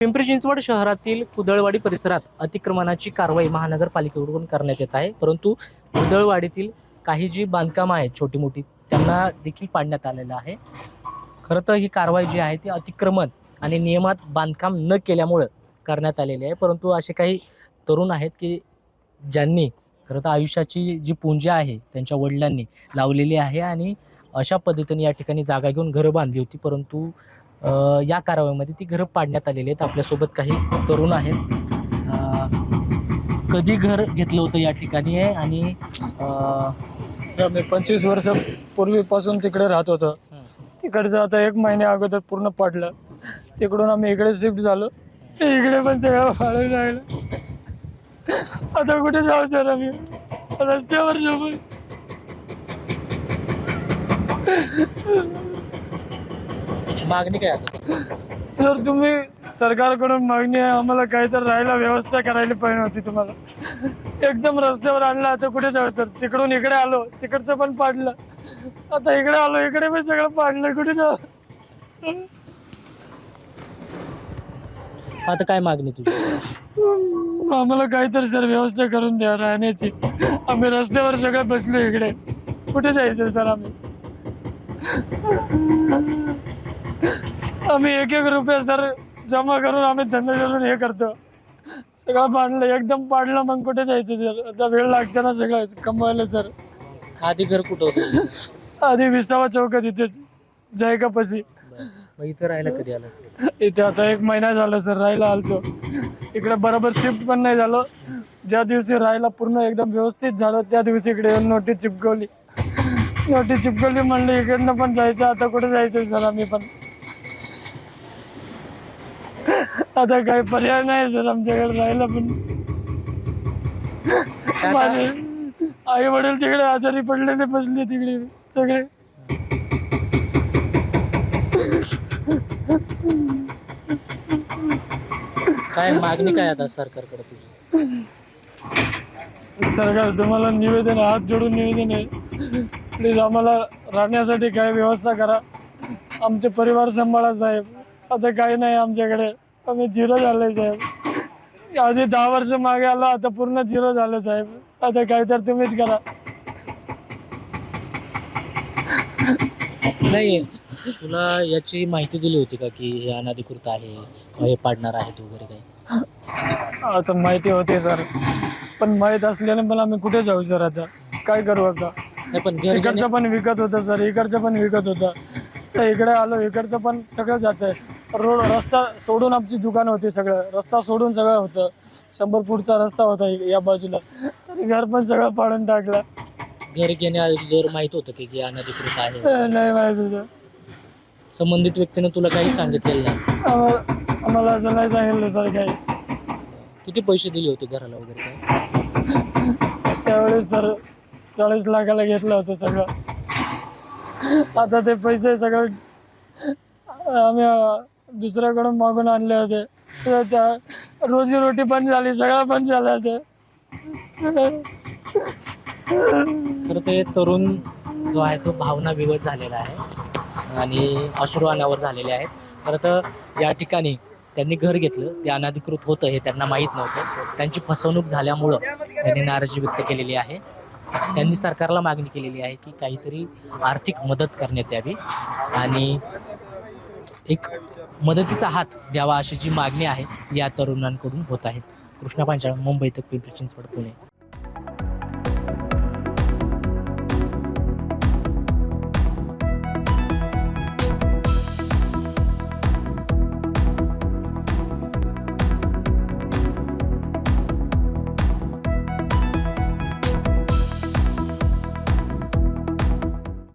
पिंपरी चिंचवड शहरातील कुदळवाडी परिसरात अतिक्रमणाची कारवाई महानगरपालिकेकडून करण्यात येत आहे, परंतु कुदळवाडीतील काही जी बांधकामं आहेत छोटी मोठी त्यांना देखील पाडण्यात आलेलं आहे. खरं तर ही कारवाई जी आहे ती अतिक्रमण आणि नियमात बांधकाम न केल्यामुळं करण्यात आलेली आहे, परंतु असे काही तरुण आहेत की ज्यांनी खरं तर आयुष्याची जी पुंजी आहे त्यांच्या वडिलांनी लावलेली आहे आणि अशा पद्धतीने या ठिकाणी जागा घेऊन घरं बांधली होती, परंतु या कारवाईमध्ये ती घरं पाडण्यात आलेली आहेत. आपल्यासोबत काही तरुण आहेत. कधी घर घेतलं होतं या ठिकाणी आहे आणि मी 25 वर्षापूर्वीपासून तिकडे राहत होतो. तिकडचं आता 1 महिन्या अगोदर पूर्ण पडलं. तिकडून आम्ही इकडे शिफ्ट झालो. इकडे पण सगळं फाळून राहिलं. आता कुठे जाऊ सर आम्ही रस्त्यावर जाऊ. मागणी काय आता? सर तुम्ही सरकारकडून मागणी आहे आम्हाला काहीतरी राहायला व्यवस्था करायला पाहिजे होती. तुम्हाला एकदम रस्त्यावर आणलं. आता कुठे जाऊ सर? तिकडून इकडे आलो, तिकडचं पण पाडलं. आता इकडे आलो, इकडे पण सगळं पाडलं. कुठे जाऊ? आता काय मागणी तुझी? आम्हाला काहीतरी सर व्यवस्था करून द्या राहण्याची. आम्ही रस्त्यावर सगळे बसलो इकडे. कुठे जायचं सर? आम्ही 1-1 रुपया सर जमा करून आम्ही धंदा करून हे करतो. सगळं पाडलं, एकदम पाडलं. मग कुठे जायचं सर? आता वेळ लागते ना सगळं कमवायला सर. आधी घर कुठं होतं? आधी 20वा चौकात इथे जायकापाशी. मग इथं राहायला कधी आलं? इथे आता 1 महिना झाला सर राहायला आलतो. इकडे बरोबर शिफ्ट पण नाही झालं. ज्या दिवशी राहायला पूर्ण एकदम व्यवस्थित झालं त्या दिवशी इकडे येऊन नोटीस चिपकवली. म्हणलं इकडनं पण जायचं. आता कुठे जायचं सर? आम्ही पण आता काही पर्याय नाही सर आमच्याकडे राहायला. पण माझे आई वडील तिकडे आजारी पडलेले बसले तिकडे सगळे. काय मागणी काय आता सरकारकडे तुझी? सरकार तुम्हाला निवेदन, हात जोडून निवेदन आहे, प्लीज आम्हाला राहण्यासाठी काय व्यवस्था करा. आमचे परिवार सांभाळा साहेब. आता काही नाही आमच्याकडे. आम्ही 0 झालोय साहेब. आधी 10 वर्ष मागे आलो, आता पूर्ण 0 झालं साहेब. आता काय तर तुम्हीच करा. नाही, तुला याची माहिती दिली होती का की हे अनधिकृत आहे, हे पाडणार आहेत वगैरे काही? असं माहिती होते सर, पण माहीत असल्याने पण आम्ही कुठे जाऊ सर? आता काय करू? आता नाही पण घर इकडचं पण विकत होतं सर, इकडचं पण विकत होतं. तर इकडे आलो, इकडचं पण सगळं जातं. रोड रस्ता सोडून आमची दुकान होती. सगळं रस्ता सोडून सगळं होतं. 100 फूटचा रस्ता होता या बाजूला. तरी घर पण सगळं पाडून टाकलं. घर घेण्याअगोदर माहित होतं की अनधिकृत आहे? नाही माहित होतं. संबंधित व्यक्तीने तुला काही सांगितलेलं नाही? आम्हाला असं नाही सांगितलं सर काही. किती पैसे दिले होते घराला वगैरे काय? त्यावेळेस सर 40 लाखाला घेतलं होतं सगळं. आता ते पैसे सगळं आम्ही दुसऱ्याकडून मागून आणले होते. तर त्या रोजीरोटी पण झाली, सगळं पण झालं ते. खरं ते तरुण जो आहे तो भावना विवश झालेला आहे आणि अश्रू अनावर झालेले आहेत. खरं तर या ठिकाणी त्यांनी घर घेतलं, ते अनधिकृत होतं हे त्यांना माहीत नव्हतं. त्यांची फसवणूक झाल्यामुळं त्यांनी नाराजी व्यक्त केलेली आहे. त्यांनी सरकारला मागणी केलेली आहे की काहीतरी आर्थिक मदत करण्यात यावी आणि एक मदतीचा हात द्यावा अशी जी मागणी आहे या तरुणांकडून होत आहे. कृष्णा पांचाळ, मुंबई तक, पिंपरी चिंचवड, पुणे.